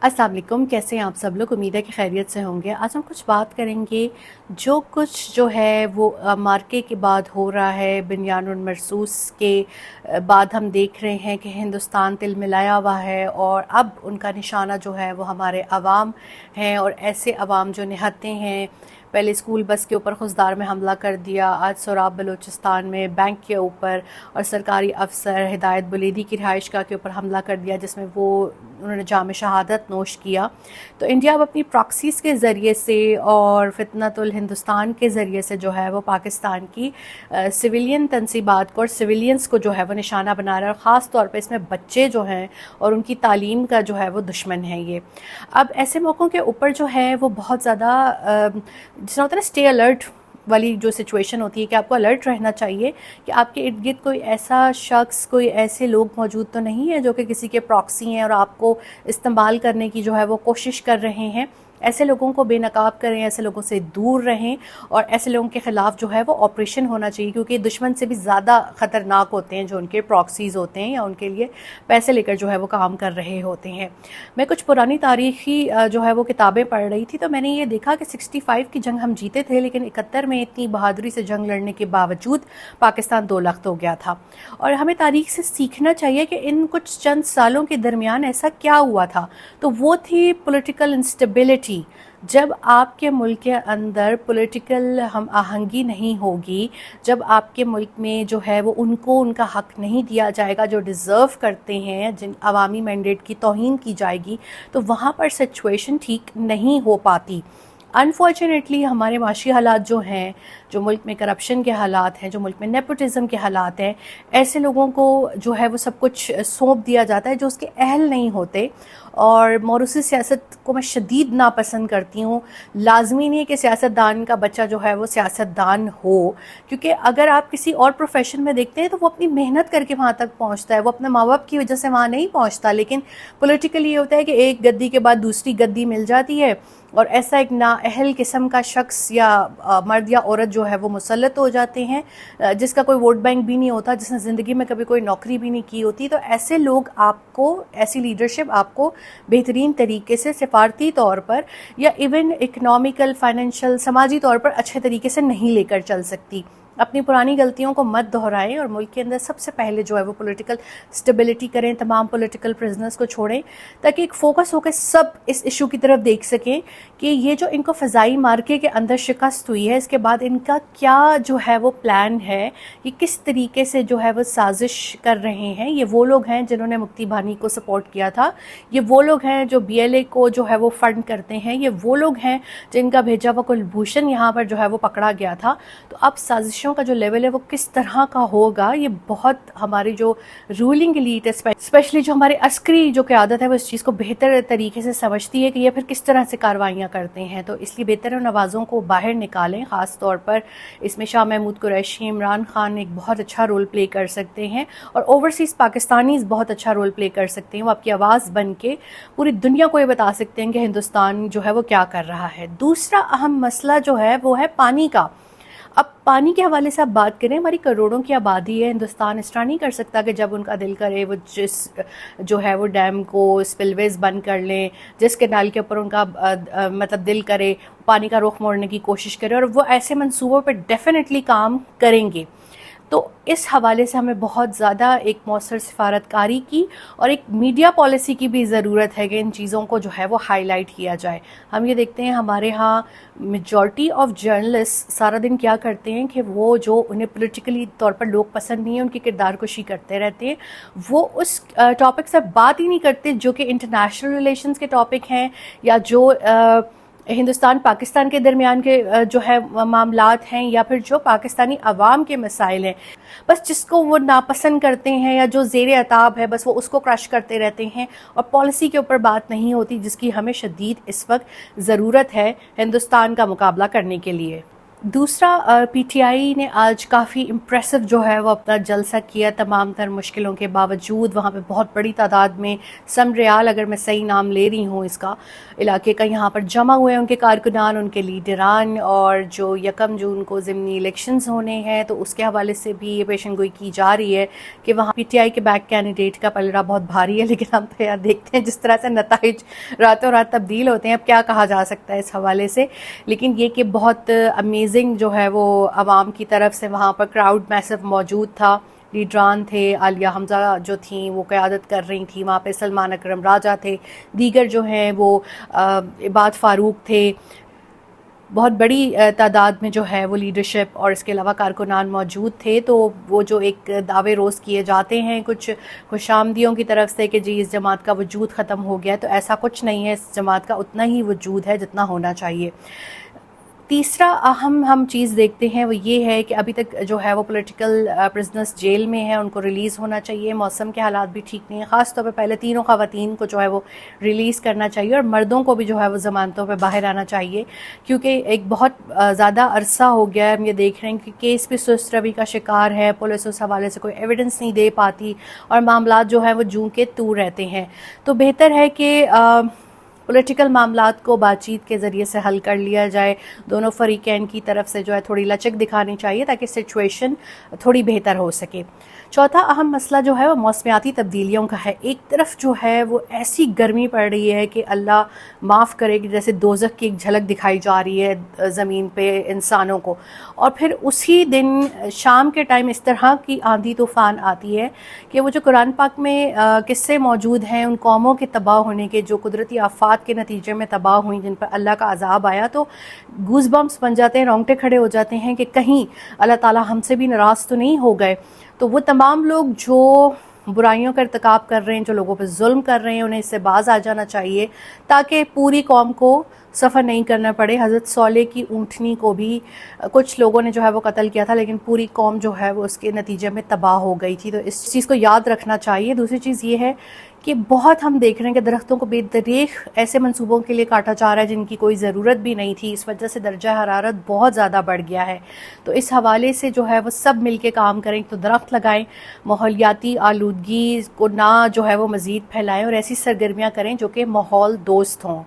अस्सलाम वालेकुम। कैसे हैं आप सब लोग? उम्मीद है कि खैरियत से होंगे। आज हम कुछ बात करेंगे जो कुछ जो है वो मार्के के बाद हो रहा है, बिनयानुल मरसूस के बाद हम देख रहे हैं कि हिंदुस्तान तिलमिलाया हुआ है और अब उनका निशाना जो है वो हमारे अवाम हैं। और ऐसे अवाम जो निहत्ते हैं, पहले स्कूल बस के ऊपर खुजदार में हमला कर दिया, आज सोराब बलूचिस्तान में बैंक के ऊपर और सरकारी अफसर हिदायत बुलेदी की रिहाइशगाह के ऊपर हमला कर दिया जिसमें उन्होंने जाम शहादत नोश किया। तो इंडिया अब अपनी प्रॉक्सीज़ के ज़रिए से और फितनतुल हिंदुस्तान के ज़रिए से जो है वो पाकिस्तान की सिविलियन तनसीबात को और सिविलियंस को जो है वो निशाना बना रहा है, और ख़ास तौर पे इसमें बच्चे जो हैं और उनकी तालीम का जो है वो दुश्मन है ये। अब ऐसे मौक़ों के ऊपर जो है वो बहुत ज़्यादा जिसमें होता है ना स्टे अलर्ट वाली जो सिचुएशन होती है कि आपको अलर्ट रहना चाहिए कि आपके इर्द गिर्द कोई ऐसा शख्स, कोई ऐसे लोग मौजूद तो नहीं है जो कि किसी के प्रॉक्सी हैं और आपको इस्तेमाल करने की जो है वो कोशिश कर रहे हैं। ऐसे लोगों को बेनकाब करें, ऐसे लोगों से दूर रहें और ऐसे लोगों के ख़िलाफ़ जो है वो ऑपरेशन होना चाहिए, क्योंकि दुश्मन से भी ज़्यादा ख़तरनाक होते हैं जो उनके प्रॉक्सीज़ होते हैं या उनके लिए पैसे लेकर जो है वो काम कर रहे होते हैं। मैं कुछ पुरानी तारीख़ी जो है वो किताबें पढ़ रही थी, तो मैंने ये देखा कि 65 की जंग हम जीते थे, लेकिन 71 में इतनी बहादुरी से जंग लड़ने के बावजूद पाकिस्तान दो लख्त हो गया था। और हमें तारीख़ से सीखना चाहिए कि इन कुछ चंद सालों के दरमियान ऐसा क्या हुआ था। तो वो थी पॉलिटिकल इंस्टेबिलिटी। जब आपके मुल्क के अंदर पॉलिटिकल हम आहंगी नहीं होगी, जब आपके मुल्क में जो है वो उनको उनका हक नहीं दिया जाएगा जो डिज़र्व करते हैं, जिन अवामी मैंडेट की तौहीन की जाएगी, तो वहाँ पर सिचुएशन ठीक नहीं हो पाती। अनफॉर्चुनेटली हमारे माशी हालात जो हैं, जो मुल्क में करप्शन के हालात हैं, जो मुल्क में नेपोटिज़म के हालात हैं, ऐसे लोगों को जो है वो सब कुछ सौंप दिया जाता है जो उसके अहल नहीं होते। और मौरूसी सियासत को मैं शदीद नापसंद करती हूँ। लाजमी नहीं है कि सियासतदान का बच्चा जो है वो सियासतदान हो, क्योंकि अगर आप किसी और प्रोफेशन में देखते हैं तो वो अपनी मेहनत करके वहाँ तक पहुँचता है, वो अपने माँ बाप की वजह से वहाँ नहीं पहुँचता। लेकिन पॉलिटिकली ये होता है कि एक गद्दी के बाद दूसरी गद्दी मिल जाती है और ऐसा एक नाअहल किस्म का शख्स या मर्द या औरत जो है वो मुसल्लत हो जाते हैं, जिसका कोई वोट बैंक भी नहीं होता, जिसने ज़िंदगी में कभी कोई नौकरी भी नहीं की होती। तो ऐसे लोग आपको, ऐसी लीडरशिप आपको बेहतरीन तरीके से सिफारती तौर पर या इवन इकनॉमिकल, फाइनेंशियल, समाजी तौर पर अच्छे तरीके से नहीं लेकर चल सकती। अपनी पुरानी गलतियों को मत दोहराएं और मुल्क के अंदर सबसे पहले जो है वो पॉलिटिकल स्टेबिलिटी करें, तमाम पॉलिटिकल प्रिजनर्स को छोड़ें, ताकि एक फ़ोकस होकर सब इस इशू की तरफ देख सकें कि ये जो इनको फ़ज़ाई मार्के के अंदर शिकस्त हुई है, इसके बाद इनका क्या जो है वो प्लान है, ये किस तरीके से जो है वो साजिश कर रहे हैं। ये वो लोग हैं जिन्होंने मुफ्ती भानी को सपोर्ट किया था, ये वो लोग हैं जो BLA को जो है वो फ़ंड करते हैं, ये वो लोग हैं जिनका भेजा हुआ कुलभूषण यहाँ पर जो है वो पकड़ा गया था। तो अब साजिशों का जो लेवल है वो किस तरह का होगा, ये बहुत हमारी जो रूलिंग एलीट है, स्पेशली जो हमारे अस्करी जो क़यादत है, वो इस चीज़ को बेहतर तरीके से समझती है कि ये फिर किस तरह से कार्रवाइयाँ करते हैं। तो इसलिए बेहतर है नवाज़ों को बाहर निकालें। ख़ास तौर पर इसमें शाह महमूद कुरैशी, इमरान खान एक बहुत अच्छा रोल प्ले कर सकते हैं और ओवरसीज़ पाकिस्तानीज़ बहुत अच्छा रोल प्ले कर सकते हैं। वो आपकी आवाज़ बन के पूरी दुनिया को ये बता सकते हैं कि हिंदुस्तान जो है वो क्या कर रहा है। दूसरा अहम मसला जो है वो है पानी का। अब पानी के हवाले से आप बात करें, हमारी करोड़ों की आबादी है, हिंदुस्तान इस तरह नहीं कर सकता कि जब उनका दिल करे वो जिस जो है वो डैम को, स्पिलवेज बंद कर लें, जिस कैनाल के ऊपर उनका मतलब दिल करे पानी का रुख मोड़ने की कोशिश करें, और वो ऐसे मंसूबों पर डेफिनेटली काम करेंगे। तो इस हवाले से हमें बहुत ज़्यादा एक मौसर सिफारतकारी की और एक मीडिया पॉलिसी की भी ज़रूरत है कि इन चीज़ों को जो है वो हाईलाइट किया जाए। हम ये देखते हैं हमारे यहाँ मेजॉरिटी ऑफ जर्नलिस्ट सारा दिन क्या करते हैं कि वो जो उन्हें पॉलिटिकली तौर पर लोग पसंद नहीं है, उनकी किरदार कुशी करते रहते हैं। वो उस टॉपिक से बात ही नहीं करते जो कि इंटरनेशनल रिलेशंस के टॉपिक हैं या जो हिंदुस्तान पाकिस्तान के दरमियान के जो है मामलात हैं या फिर जो पाकिस्तानी अवाम के मसाइल हैं। बस जिसको वो नापसंद करते हैं या जो ज़ेर अताब है बस वो उसको क्रश करते रहते हैं और पॉलिसी के ऊपर बात नहीं होती, जिसकी हमें शदीद इस वक्त ज़रूरत है हिंदुस्तान का मुकाबला करने के लिए। दूसरा पीटीआई ने आज काफ़ी इम्प्रेसिव जो है वो अपना जलसा किया, तमाम तर मुश्किलों के बावजूद वहाँ पे बहुत बड़ी तादाद में सम रियाल, अगर मैं सही नाम ले रही हूँ इसका इलाके का, यहाँ पर जमा हुए हैं उनके कारकुनान, उनके लीडरान, और जो 1 जून को ज़िमनी इलेक्शंस होने हैं तो उसके हवाले से भी ये पेशन गोई की जा रही है कि वहाँ पीटीआई के बैक कैंडिडेट का पलड़ा बहुत भारी है। लेकिन हम तो यार देखते हैं जिस तरह से नताइज रातों रात तब्दील होते हैं, अब क्या कहा जा सकता है इस हवाले से। लेकिन ये कि बहुत अमेजिंग जो है वो आवाम की तरफ से वहाँ पर क्राउड मैसिव मौजूद था। लीडरान थे, आलिया हमजा जो थी वो क़यादत कर रही थी, वहाँ पे सलमान अकरम राजा थे, दीगर जो हैं वो इबाद फ़ारूक थे, बहुत बड़ी तादाद में जो है वो लीडरशिप और इसके अलावा कारकुनान मौजूद थे। तो वो जो एक दावे रोज़ किए जाते हैं कुछ खुशामदियों की तरफ से कि जी इस जमात का वजूद ख़त्म हो गया है, तो ऐसा कुछ नहीं है, इस जमात का उतना ही वजूद है जितना होना चाहिए। तीसरा अहम हम चीज़ देखते हैं वो ये है कि अभी तक जो है वो पॉलिटिकल प्रिजनर्स जेल में हैं, उनको रिलीज़ होना चाहिए। मौसम के हालात भी ठीक नहीं है, ख़ास तौर पे पहले तीनों ख़वातीन को जो है वो रिलीज़ करना चाहिए और मर्दों को भी जो है वो ज़मानतों पे बाहर आना चाहिए, क्योंकि एक बहुत ज़्यादा अरसा हो गया है हम ये देख रहे हैं कि केस भी सुस्त रवि का शिकार है, पुलिस उस हवाले से कोई एविडेंस नहीं दे पाती और मामलात जो है वो जूं के तू रहते हैं। तो बेहतर है कि पॉलिटिकल मामलात को बातचीत के ज़रिए से हल कर लिया जाए, दोनों फरीकैन की तरफ से जो है थोड़ी लचक दिखानी चाहिए ताकि सिचुएशन थोड़ी बेहतर हो सके। चौथा अहम मसला जो है वो मौसमियाती तब्दीलियों का है। एक तरफ जो है वो ऐसी गर्मी पड़ रही है कि अल्लाह माफ़ करे कि जैसे दोज़ख की एक झलक दिखाई जा रही है ज़मीन पे इंसानों को, और फिर उसी दिन शाम के टाइम इस तरह की आंधी तूफ़ान आती है कि वो जो कुरान पाक में किस्से मौजूद हैं उन कौमों के तबाह होने के जो कुदरती आफात के नतीजे में तबाह हुई, जिन पर अल्लाह का अजाब आया, तो गूज़ बम्प्स बन जाते हैं, रोंगटे खड़े हो जाते हैं कि कहीं अल्लाह ताला हमसे भी नाराज़ तो नहीं हो गए। तो वो तमाम लोग जो बुराइयों का इर्तिकाब कर रहे हैं, जो लोगों पर जुल्म कर रहे हैं, उन्हें इससे बाज आ जाना चाहिए ताकि पूरी कौम को सफ़र नहीं करना पड़े। हज़रत सौले की ऊँटनी को भी कुछ लोगों ने जो है वो कत्ल किया था, लेकिन पूरी कौम जो है वो उसके नतीजे में तबाह हो गई थी। तो इस चीज़ को याद रखना चाहिए। दूसरी चीज़ ये है कि बहुत हम देख रहे हैं कि दरख्तों को बेदरीख ऐसे मंसूबों के लिए काटा जा रहा है जिनकी कोई ज़रूरत भी नहीं थी। इस वजह से दर्जा हरारत बहुत ज़्यादा बढ़ गया है। तो इस हवाले से जो है वो सब मिल के काम करें, तो दरख्त लगाएं, माहौलियाती आलूदगी को ना जो है वो मज़ीद फैलाएं और ऐसी सरगर्मियाँ करें जो कि माहौल दोस्त हों।